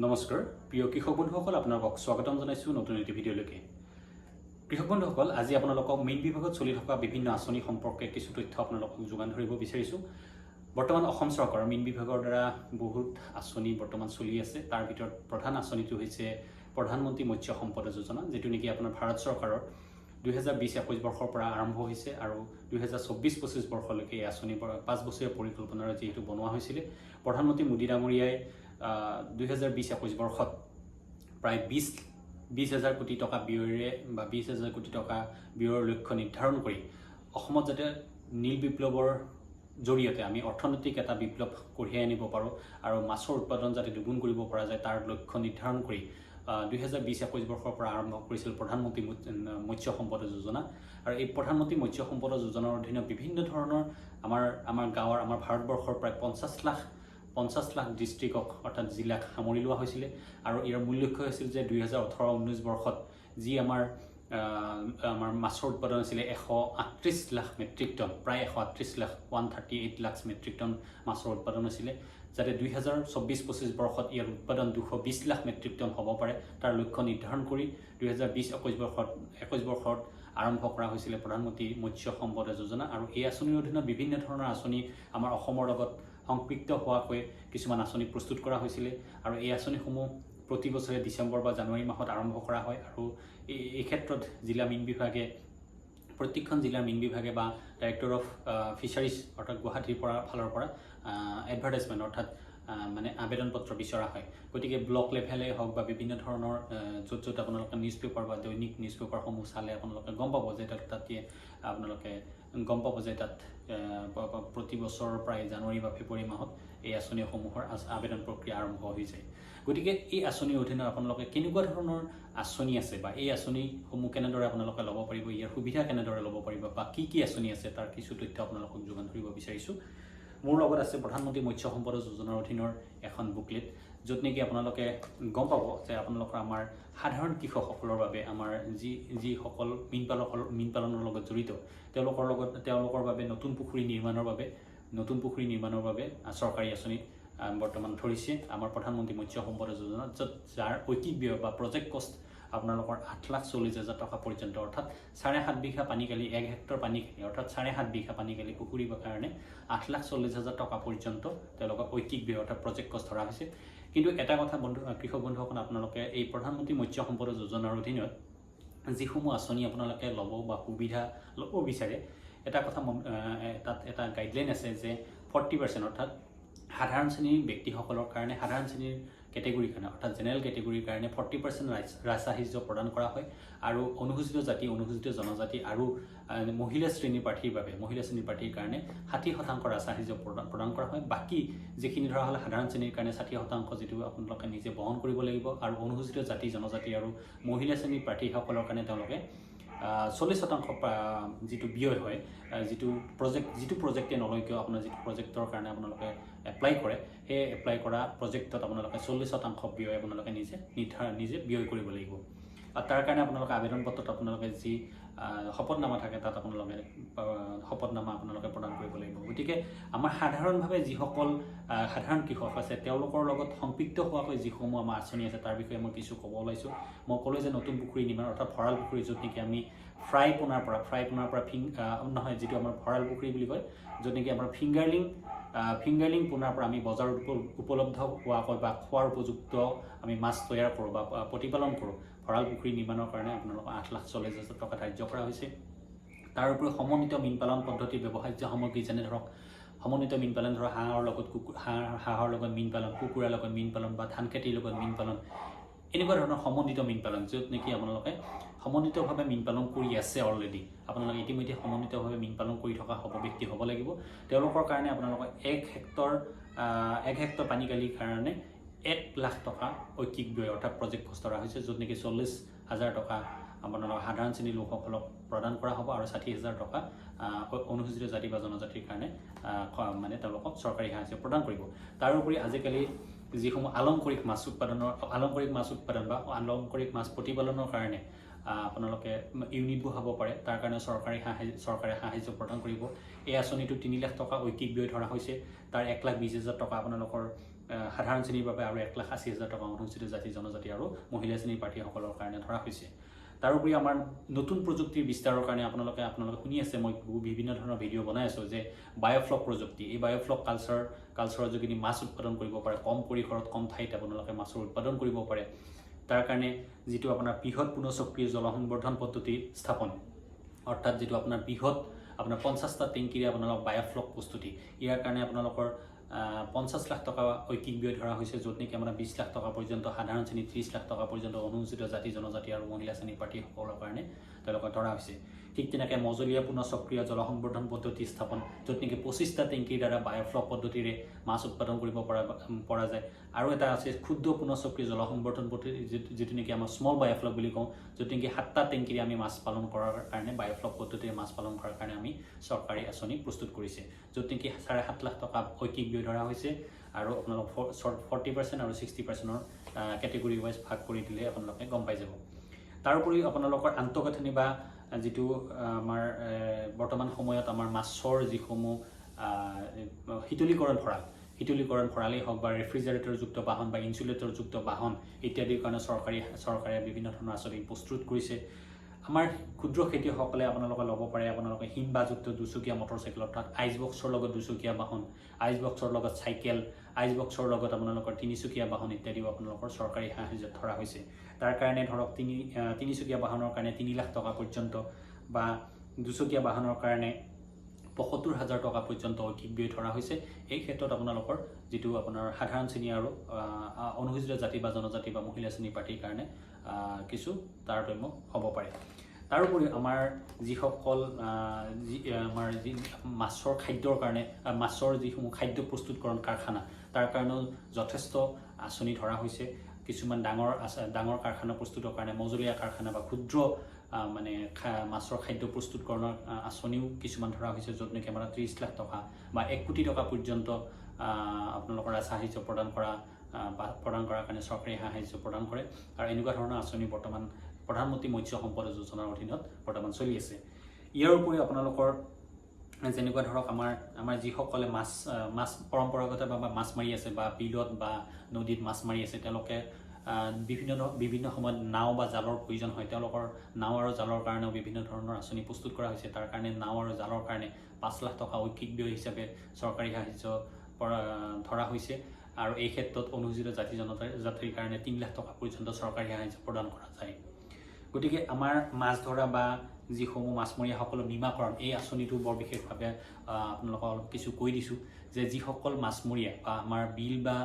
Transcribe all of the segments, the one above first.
নমস্কাৰ প্ৰিয় কৃষক বন্ধুসকল আপোনালোকক স্বাগতম জনাইছো নতুন এটি ভিডিঅ'লৈকে কৃষক বন্ধুসকল আজি আপোনালোকক মেইন বিভাগত চলি থকা বিভিন্ন আঁচনি সম্পৰ্কে কিছু তথ্য আপোনালোকক যোগান ধৰিব বিচাৰিছো বৰ্তমান অসম চৰকাৰৰ মেইন বিভাগৰ দ্বাৰা বহুত আঁচনি বৰ্তমান চলি আছে তাৰ ভিতৰত প্ৰধান আঁচনিটো হৈছে প্ৰধানমন্ত্ৰী মৎস্য সম্পদ যোজনা যেটো নেকি আপোনাৰ ভাৰত চৰকাৰৰ 2020-21 বৰ্ষৰ পৰা আৰম্ভ হৈছে আৰু 2024-25 বৰ্ষলৈকে এই আঁচনি 5 বছৰীয়া পৰিকল্পনাৰে যেটো বনোৱা হৈছিল প্ৰধানমন্ত্ৰী মোদী ডাঙৰীয়াই 2020-21 বৰ্ষত প্ৰায় 20,000 কোটি টকা ব্যয়েৰে বা 20,000 কোটি টকা ব্যয়ৰ লক্ষ্য নিৰ্ধাৰণ কৰি অসমত যাতে নীল বিপ্লৱৰ জৰিয়তে আমি অৰ্থনৈতিক এটা বিপ্লৱ কঢ়িয়াই আনিব পাৰো আৰু মাছৰ উৎপাদন যাতে দুগুণ কৰিব পৰা যায় তাৰ লক্ষ্য নিৰ্ধাৰণ কৰি 2020-21 বৰ্ষৰ পৰা আৰম্ভ কৰিছিল প্ৰধানমন্ত্ৰী মৎস্য সম্পদ যোজনা আৰু এই প্ৰধানমন্ত্ৰী মৎস্য সম্পদ যোজনাৰ অধীনত বিভিন্ন ধৰণৰ আমাৰ গাঁৱৰ আমাৰ ভাৰতবৰ্ষৰ প্ৰায় 50 লাখ ডিস্ট্ৰিক্টক অৰ্থাৎ জিলাক সামৰি লোৱা হৈছিল আৰু ইয়াৰ মূল লক্ষ্য হৈছিল যে 2018-19 বৰ্ষত যি আমাৰ মাছৰ উৎপাদন আছিল 138 লাখ মেট্ৰিক টন প্ৰায় 138 লাখ 138 লাখ মেট্ৰিক টন মাছৰ উৎপাদন আছিল যাতে 2024-25 বৰ্ষত ইয়াৰ উৎপাদন 220 লাখ মেট্ৰিক টন হ'ব পাৰে তাৰ লক্ষ্য নিৰ্ধাৰণ কৰি 2020-21 বৰ্ষত আৰম্ভ কৰা হৈছিল প্ৰধানমন্ত্ৰী মৎস্য সম্পদ যোজনা আৰু এই আঁচনিৰ অধীনত বিভিন্ন ধৰণৰ আঁচনি আমাৰ অসমৰ লগত সংপৃক্ত হোৱাকৈ কিছুমান আঁচনি প্ৰস্তুত কৰা হৈছিল আৰু এই আঁচনিসমূহ প্ৰতি বছৰে ডিসেম্বৰ বা জানুৱাৰী মাহত আৰম্ভ কৰা হয় আৰু এই ক্ষেত্ৰত জিলা মেইন বিভাগে প্ৰত্যেকখন জিলাৰ মেইন বিভাগে বা ডাইৰেক্টৰ অফ ফিচাৰিজ অৰ্থাৎ গুৱাহাটীৰ ফালৰ পৰা এডভাৰটাইজমেন্ট অৰ্থাৎ মানে আবেদন পত্ৰ বিচৰা হয় গতিকে ব্লক লেভেলে হওক বা বিভিন্ন ধৰণৰ য'ত আপোনালোকে নিউজ পেপাৰ বা দৈনিক নিউজ পেপাৰসমূহ চালে আপোনালোকে গম পাব যে তাত আপোনালোকে গম পাব যে তাত প্ৰতি বছৰৰ প্ৰায় জানুৱাৰী বা ফেব্ৰুৱাৰী মাহত এই আঁচনিসমূহৰ আবেদন প্ৰক্ৰিয়া আৰম্ভ হৈ যায় গতিকে এই আঁচনিৰ অধীনত আপোনালোকে কেনেকুৱা ধৰণৰ আঁচনি আছে বা এই আঁচনিসমূহ কেনেদৰে আপোনালোকে ল'ব পাৰিব ইয়াৰ সুবিধা কেনেদৰে ল'ব পাৰিব বা কি আঁচনি আছে তাৰ কিছু তথ্য আপোনালোকক যোগান ধৰিব বিচাৰিছো মোৰ লগত আছে প্ৰধানমন্ত্ৰী মৎস্য সম্পদ যোজনাৰ অধীনৰ এখন বুকলেট য'ত নেকি আপোনালোকে গম পাব যে আপোনালোকৰ আমাৰ সাধাৰণ কৃষকসকলৰ বাবে আমাৰ যিসকল মীন পালনৰ লগত জড়িত তেওঁলোকৰ বাবে নতুন পুখুৰী নিৰ্মাণৰ বাবে চৰকাৰী আঁচনি বৰ্তমান ধৰিছে আমাৰ প্ৰধানমন্ত্ৰী মৎস্য সম্পদ যোজনা যাৰ ঐকিক ব্যয় বা প্ৰজেক্ট কষ্ট আপোনালোকৰ 8,40,000 টকা পৰ্যন্ত অৰ্থাৎ 7.5 বিঘা পানীকালি 1 হেক্টৰ পানীকালি অৰ্থাৎ 7.5 বিঘা পানীকালি পুখুৰীৰ কাৰণে 8,40,000 টকা পৰ্যন্ত তেওঁলোকৰ ঐকিক ব্যয় অৰ্থাৎ প্ৰজেক্ট কষ্ট ধৰা হৈছে কিন্তু এটা কথা কৃষক বন্ধুসকল আপোনালোকে এই প্ৰধানমন্ত্ৰী মৎস্য সম্পদ যোজনাৰ অধীনত যিসমূহ আঁচনি আপোনালোকে ল'ব বা সুবিধা ল'ব বিচাৰে এটা কথা তাত এটা গাইডলাইন আছে যে 40% অৰ্থাৎ সাধাৰণ শ্ৰেণীৰ ব্যক্তিসকলৰ কাৰণে সাধাৰণ শ্ৰেণীৰ কেটেগৰীৰ কাৰণে অৰ্থাৎ জেনেৰেল কেটেগৰীৰ কাৰণে 40% ৰাজসাহায্য প্ৰদান কৰা হয় আৰু অনুসূচিত জাতি অনুসূচিত জনজাতি আৰু মহিলা শ্ৰেণীৰ প্ৰাৰ্থীৰ কাৰণে 60% ৰাজসাহায্য প্ৰদান কৰা হয় বাকি যিখিনি ধৰা হল সাধাৰণ শ্ৰেণীৰ কাৰণে 60% যেটো আপোনালোকে নিজে বহন কৰিব লাগিব আৰু অনুসূচিত জাতি জনজাতি আৰু মহিলা শ্ৰেণীৰ প্ৰাৰ্থীসকলৰ কাৰণে তেওঁলোকে 40% যিটো ব্যয় হয় যিটো প্ৰজেক্টে নলয় কিয় আপোনাৰ যিটো প্ৰজেক্টৰ কাৰণে আপোনালোকে এপ্লাই কৰে সেই এপ্লাই কৰা প্ৰজেক্টত আপোনালোকে 40% ব্যয় আপোনালোকে নিজে ব্যয় কৰিব লাগিব আৰু তাৰ কাৰণে আপোনালোকে আবেদন পত্ৰত আপোনালোকে যি শপতনামা থাকে তাত আপোনালোকে শপতনামা আপোনালোকে প্ৰদান কৰিব লাগিব গতিকে আমাৰ সাধাৰণভাৱে যিসকল সাধাৰণ কৃষক আছে তেওঁলোকৰ লগত সংপৃক্ত হোৱাকৈ যিসমূহ আমাৰ আঁচনি আছে তাৰ বিষয়ে মই কিছু ক'ব ওলাইছো মই ক'লো যে নতুন পুখুৰী নিৰ্মাণ অৰ্থাৎ ভঁৰাল পুখুৰী য'ত নেকি আমি ফ্ৰাই পোনাৰ পৰা নহয় যিটো আমাৰ ভঁৰাল পুখুৰী বুলি কয় য'ত নেকি আমাৰ ফিংগাৰলিং পোনাৰ পৰা আমি বজাৰত উপলব্ধ হোৱাকৈ বা খোৱাৰ উপযুক্ত আমি মাছ তৈয়াৰ কৰোঁ বা প্ৰতিপালন কৰোঁ ভঁৰাল পুখুৰী নিৰ্মাণৰ কাৰণে আপোনালোকক 8,40,000 টকা ধাৰ্য কৰা হৈছে তাৰ উপৰি সমন্বিত মীন পালন পদ্ধতি ব্যৱহাৰ্য সামগ্ৰী যেনে ধৰক সমন্বিত মীন পালন ধৰক হাঁহৰ লগত মীন পালন কুকুৰাৰ লগত মীন পালন বা ধান খেতিৰ লগত মীন পালন এনেকুৱা ধৰণৰ সমন্বিত মীন পালন য'ত নেকি আপোনালোকে সমন্বিতভাৱে মীন পালন কৰি আছে অলৰেডি আপোনালোকে ইতিমধ্যে সমন্বিতভাৱে মীন পালন কৰি থকা ব্যক্তি হ'ব লাগিব তেওঁলোকৰ কাৰণে আপোনালোকে 1 হেক্টৰ পানীকালিৰ কাৰণে 1 লাখ টকা ঐকিক ব্যয় অৰ্থাৎ প্ৰজেক্ট কষ্ট ধৰা হৈছে য'ত নেকি 40,000 টকা আপোনালোকৰ সাধাৰণ শ্ৰেণীৰ লোকসকলক প্ৰদান কৰা হ'ব আৰু 60,000 টকা অনুসূচিত জাতি বা জনজাতিৰ কাৰণে মানে তেওঁলোকক চৰকাৰী সাহায্য প্ৰদান কৰিব তাৰ উপৰি আজিকালি যিসমূহ আলংকাৰিক মাছ উৎপাদন বা আলংকাৰিক মাছ প্ৰতিপালনৰ কাৰণে আপোনালোকে ইউনিট বহাব পাৰে তাৰ কাৰণে চৰকাৰে সাহায্য প্ৰদান কৰিব এই আঁচনিটো 3 লাখ টকা ঐকিক ব্যয় ধৰা হৈছে তাৰ 1,20,000 টকা আপোনালোকৰ সাধাৰণ শ্ৰেণীৰ বাবে আৰু 1,80,000 টকা অনুসূচিত জাতি জনজাতি আৰু মহিলা শ্ৰেণীৰ প্ৰাৰ্থীসকলৰ কাৰণে ধৰা হৈছে। তাৰোপৰি আমাৰ নতুন প্ৰযুক্তিৰ বিস্তাৰৰ কাৰণে আপোনালোকে শুনি আছে, মই বিভিন্ন ধৰণৰ ভিডিঅ' বনাই আছোঁ যে বায়'ফ্লক প্ৰযুক্তি, এই বায়'ফ্লক কালচাৰৰ যোগেদি মাছ উৎপাদন কৰিব পাৰে, কম পৰিসৰত কম ঠাইত আপোনালোকে মাছৰ উৎপাদন কৰিব পাৰে। তাৰ কাৰণে যিটো আপোনাৰ বৃহৎ পুনঃচক্ৰীয় জলসংবৰ্ধন পদ্ধতি স্থাপন, অৰ্থাৎ যিটো আপোনাৰ বৃহৎ আপোনাৰ 50টা টেংকিৰে আপোনালোক বায়'ফ্লক প্ৰস্তুতি, ইয়াৰ কাৰণে আপোনালোকৰ 50 লাখ টকা ঐকিক ব্যয় ধৰা হৈছে, য'ত নেকি আমাৰ 20 লাখ টকা পৰ্যন্ত সাধাৰণ শ্ৰেণী, 30 লাখ টকা পৰ্যন্ত অনুসূচিত জাতি জনজাতি আৰু মহিলা শ্ৰেণীৰ প্ৰাৰ্থীসকলৰ কাৰণে তেওঁলোকে ধৰা হৈছে। ঠিক তেনেকৈ মজলীয়া পুনঃচক্ৰীয় জলসংবৰ্ধন পদ্ধতি স্থাপন, য'ত নেকি 25টা টেংকিৰ দ্বাৰা বায়'ফ্লক পদ্ধতিৰে মাছ উৎপাদন কৰিব পৰা যায়। আৰু এটা আছে ক্ষুদ্ৰ পুনঃচক্ৰীয় জলসংবৰ্ধন পদ্ধতি, যিটো নেকি আমাৰ স্মল বায়'ফ্লক বুলি কওঁ, য'ত নেকি 7টা টেংকিৰে আমি মাছ পালন কৰাৰ কাৰণে বায়'ফ্লক পদ্ধতিৰে মাছ পালন কৰাৰ কাৰণে আমি চৰকাৰী আঁচনি প্ৰস্তুত কৰিছে, য'ত নেকি 7.5 লাখ টকা ঐকিক ব্যয় ধৰা হৈছে। আৰু আপোনালোক 40% আৰু 60%ৰ কেটেগৰী ৱাইজ ভাগ কৰি দিলে আপোনালোকে গম পাই যাব। তাৰোপৰি আপোনালোকৰ আন্তঃগাঁথনি বা যিটো আমাৰ বৰ্তমান সময়ত আমাৰ মাছৰ যিসমূহ শীতলীকৰণ ভঁৰালেই হওক বা ৰেফ্ৰিজাৰেটৰযুক্ত বাহন বা ইনচুলেটৰযুক্ত বাহন ইত্যাদিৰ কাৰণে চৰকাৰে বিভিন্ন ধৰণৰ আঁচনি প্ৰস্তুত কৰিছে। আমাৰ ক্ষুদ্ৰ খেতিয়কসকলে আপোনালোকে ল'ব পাৰে, আপোনালোকে হিমবাহযুক্ত দুচকীয়া মটৰচাইকেল, অৰ্থাৎ আইচ বক্সৰ লগত দুচকীয়া বাহন, আইচ বক্সৰ লগত চাইকেল, আইচ বক্সৰ লগত আপোনালোকৰ তিনিচকীয়া বাহন ইত্যাদিও আপোনালোকৰ চৰকাৰী সাহায্যত ধৰা হৈছে। তাৰ কাৰণে ধৰক তিনিচকীয়া বাহনৰ কাৰণে 3 লাখ টকা পৰ্যন্ত বা দুচকীয়া বাহনৰ কাৰণে 75,000 টকা পৰ্যন্ত ঐকিক ব্যয় ধৰা হৈছে। এই ক্ষেত্ৰত আপোনালোকৰ যিটো আপোনাৰ সাধাৰণ শ্ৰেণী আৰু অনুসূচিত জাতি বা জনজাতি বা মহিলা শ্ৰেণীৰ প্ৰাৰ্থীৰ কাৰণে কিছু তাৰতম্য হ'ব পাৰে। তাৰোপৰি আমাৰ যিসকল আমাৰ যি মাছৰ খাদ্যৰ কাৰণে মাছৰ যিসমূহ খাদ্য প্ৰস্তুতকৰণ কাৰখানা, তাৰ কাৰণেও যথেষ্ট আঁচনি ধৰা হৈছে। কিছুমান ডাঙৰ কাৰখানা প্ৰস্তুতৰ কাৰণে মজলীয়া কাৰখানা বা ক্ষুদ্ৰ মানে মাছৰ খাদ্য প্ৰস্তুতকৰণৰ আঁচনিও কিছুমান ধৰা হৈছে, য'ত নেকি আমাৰ 30 লাখ টকা বা 1 কোটি টকা পৰ্যন্ত আপোনালোকৰ সাহায্য প্ৰদান কৰাৰ কাৰণে চৰকাৰী সাহায্য প্ৰদান কৰে। আৰু এনেকুৱা ধৰণৰ আঁচনি বৰ্তমান প্ৰধানমন্ত্ৰী মৎস্য সম্পদ যোজনাৰ অধীনত বৰ্তমান চলি আছে। ইয়াৰ উপৰিও আপোনালোকৰ যেনেকুৱা ধৰক আমাৰ যিসকলে মাছ পৰম্পৰাগতভাৱে মাছ মাৰি আছে বা বিলত বা নদীত মাছ মাৰি আছে, তেওঁলোকে বিভিন্ন সময়ত নাও বা জালৰ প্ৰয়োজন হয়। তেওঁলোকৰ নাও আৰু জালৰ কাৰণেও বিভিন্ন ধৰণৰ আঁচনি প্ৰস্তুত কৰা হৈছে। তাৰ কাৰণে নাও আৰু জালৰ কাৰণে 5 লাখ টকা ঐকিক ব্যয় হিচাপে চৰকাৰী সাহায্য ধৰা হৈছে। আৰু এই ক্ষেত্ৰত অনুসূচিত জাতি জনজাতিৰ কাৰণে 3 লাখ টকা পৰ্যন্ত চৰকাৰী সাহায্য প্ৰদান কৰা যায়। গতিকে আমাৰ মাছ ধৰা বা যিসমূহ মাছমৰীয়াসকলৰ বীমাকৰণ, এই আঁচনিটো বৰ বিশেষভাৱে আপোনালোকক অলপ কিছু কৈ দিছোঁ যে যিসকল মাছমৰীয়া বা আমাৰ বিল বা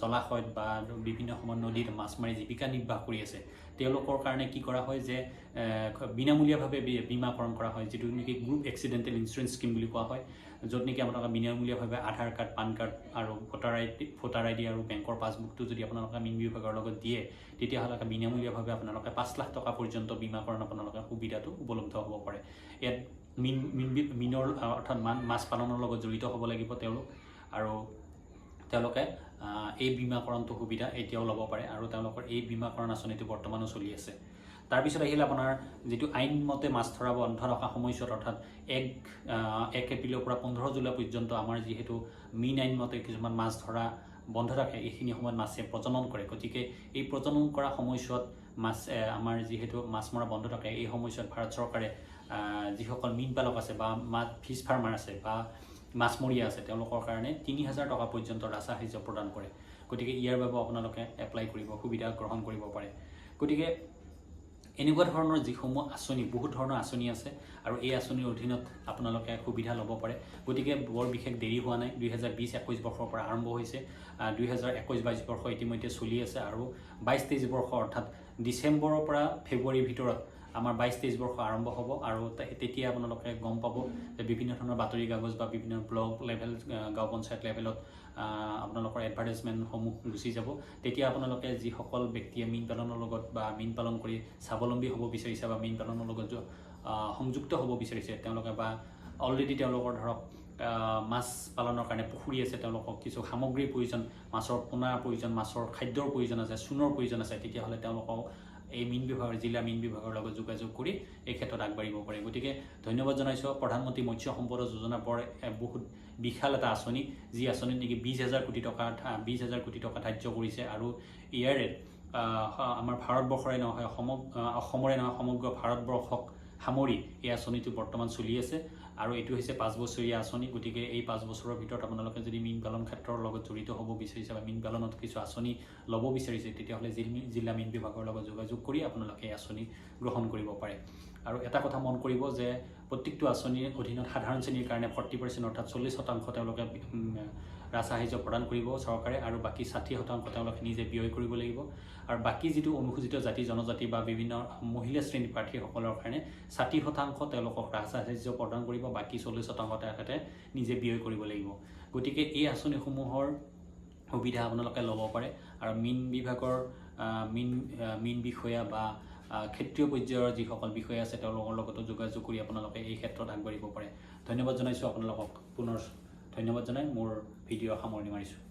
জলাশয়ত বা বিভিন্ন সময়ত নদীত মাছ মাৰি জীৱিকা নিৰ্বাহ কৰি আছে, তেওঁলোকৰ কাৰণে কি কৰা হয় যে বিনামূলীয়াভাৱে বীমাকৰণ কৰা হয়, যিটো নেকি গ্ৰুপ এক্সিডেণ্টেল ইঞ্চুৰেঞ্চ স্কিম বুলি কোৱা হয়, য'ত নেকি আপোনালোকে বিনামূলীয়াভাৱে আধাৰ কাৰ্ড, পান কাৰ্ড আৰু ভোটাৰ আই ডি আৰু বেংকৰ পাছবুকটো যদি আপোনালোকে মীন বিভাগৰ লগত দিয়ে, তেতিয়াহ'লে বিনামূলীয়াভাৱে আপোনালোকে 5 লাখ টকা পৰ্যন্ত বীমাকৰণ আপোনালোকে সুবিধাটো উপলব্ধ হ'ব পাৰে। ইয়াত মীনৰ অৰ্থাৎ মাছ পালনৰ লগত জড়িত হ'ব লাগিব আৰু তেওঁলোকে এই বীমাকৰণটো সুবিধা এতিয়াও ল'ব পাৰে আৰু তেওঁলোকৰ এই বীমাকৰণ আঁচনিটো বৰ্তমানো চলি আছে। তাৰপিছত আহিলে আপোনাৰ যিটো আইনমতে মাছ ধৰা বন্ধ ৰখা সময়ছোৱাত, অৰ্থাৎ 1 এপ্ৰিলৰ পৰা 15 জুলাই পৰ্যন্ত আমাৰ যিহেতু মীন আইনমতে কিছুমান মাছ ধৰা বন্ধ থাকে, এইখিনি সময়ত মাছে প্ৰজনন কৰে। গতিকে এই প্ৰজনন কৰা সময়ছোৱাত আমাৰ যিহেতু মাছ মৰা বন্ধ থাকে, এই সময়ছোৱাত ভাৰত চৰকাৰে যিসকল মীন পালক আছে বা ফিছ ফাৰ্মাৰ আছে বা মাছমৰীয়া আছে, তেওঁলোকৰ কাৰণে 3,000 টকা পৰ্যন্ত সাহায্য প্ৰদান কৰে। গতিকে ইয়াৰ বাবে আপোনালোকে এপ্লাই কৰিব, সুবিধা গ্ৰহণ কৰিব পাৰে। গতিকে এনেকুৱা ধৰণৰ যিসমূহ আঁচনি, বহুত ধৰণৰ আঁচনি আছে আৰু এই আঁচনিৰ অধীনত আপোনালোকে সুবিধা ল'ব পাৰে। গতিকে বৰ বিশেষ দেৰি হোৱা নাই, 2020-21 বৰ্ষৰ পৰা আৰম্ভ হৈছে, 2021-22 বৰ্ষ ইতিমধ্যে চলি আছে আৰু 22-23 বৰ্ষ অৰ্থাৎ ডিচেম্বৰৰ পৰা ফেব্ৰুৱাৰীৰ ভিতৰত আমাৰ 22-23 বৰ্ষ আৰম্ভ হ'ব। আৰু তেতিয়া আপোনালোকে গম পাব যে বিভিন্ন ধৰণৰ বাতৰি কাগজ বা বিভিন্ন ব্লগ লেভেল, গাঁও পঞ্চায়ত লেভেলত আপোনালোকৰ এডভাৰটাইজমেণ্টসমূহ গুচি যাব। তেতিয়া আপোনালোকে যিসকল ব্যক্তিয়ে মীন পালনৰ লগত বা মীন পালন কৰি স্বাৱলম্বী হ'ব বিচাৰিছে বা মীন পালনৰ লগত সংযুক্ত হ'ব বিচাৰিছে, তেওঁলোকে বা অলৰেডি তেওঁলোকৰ ধৰক মাছ পালনৰ কাৰণে পুখুৰী আছে, তেওঁলোকক কিছু সামগ্ৰীৰ প্ৰয়োজন, মাছৰ পোনাৰ প্ৰয়োজন, মাছৰ খাদ্যৰ প্ৰয়োজন আছে, চূণৰ প্ৰয়োজন আছে, তেতিয়াহ'লে তেওঁলোকক এই মীন বিভাগৰ জিলা মীন বিভাগৰ লগত যোগাযোগ কৰি এই ক্ষেত্ৰত আগবাঢ়িব পাৰে। গতিকে ধন্যবাদ জনাইছোঁ। প্ৰধানমন্ত্ৰী মৎস্য সম্পদ যোজনা বৰ বহুত বিশাল এটা আঁচনি, যি আঁচনিত নেকি 20,000 কোটি টকা ধাৰ্য কৰিছে আৰু ইয়াৰে আমাৰ ভাৰতবৰ্ষৰে নহয় অসমৰে নহয় সমগ্ৰ ভাৰতবৰ্ষক সামৰি এই আঁচনিটো বৰ্তমান চলি আছে আৰু এইটো হৈছে 5 বছৰীয়া আঁচনি। গতিকে এই 5 বছৰৰ ভিতৰত আপোনালোকে যদি মীন পালন ক্ষেত্ৰৰ লগত জড়িত হ'ব বিচাৰিছে বা মীন পালনত কিছু আঁচনি ল'ব বিচাৰিছে, তেতিয়াহ'লে জিলা মীন বিভাগৰ লগত যোগাযোগ কৰি আপোনালোকে এই আঁচনি গ্ৰহণ কৰিব পাৰে। আৰু এটা কথা মন কৰিব যে প্ৰত্যেকটো আঁচনিৰ অধীনত সাধাৰণ শ্ৰেণীৰ কাৰণে 40% অৰ্থাৎ 40% তেওঁলোকে ৰাজসাহায্য প্ৰদান কৰিব চৰকাৰে আৰু বাকী 60% তেওঁলোকে নিজে ব্যয় কৰিব লাগিব। আৰু বাকী যিটো অনুসূচিত জাতি জনজাতি বা বিভিন্ন মহিলা শ্ৰেণীৰ প্ৰাৰ্থীসকলৰ কাৰণে 60% তেওঁলোকক ৰাজসাহায্য প্ৰদান কৰিব, বাকী 40% তেখেতে নিজে ব্যয় কৰিব লাগিব। গতিকে এই আঁচনিসমূহৰ সুবিধা আপোনালোকে ল'ব পাৰে আৰু মীন বিভাগৰ মীন বিষয়া বা ক্ষেত্ৰীয় পৰ্যায়ৰ যিসকল বিষয়া আছে তেওঁলোকৰ লগতো যোগাযোগ কৰি আপোনালোকে এই ক্ষেত্ৰত আগবাঢ়িব পাৰে। ধন্যবাদ জনাইছোঁ আপোনালোকক, পুনৰ ধন্যবাদ জনাই মোৰ ভিডিঅ' সামৰণি মাৰিছোঁ।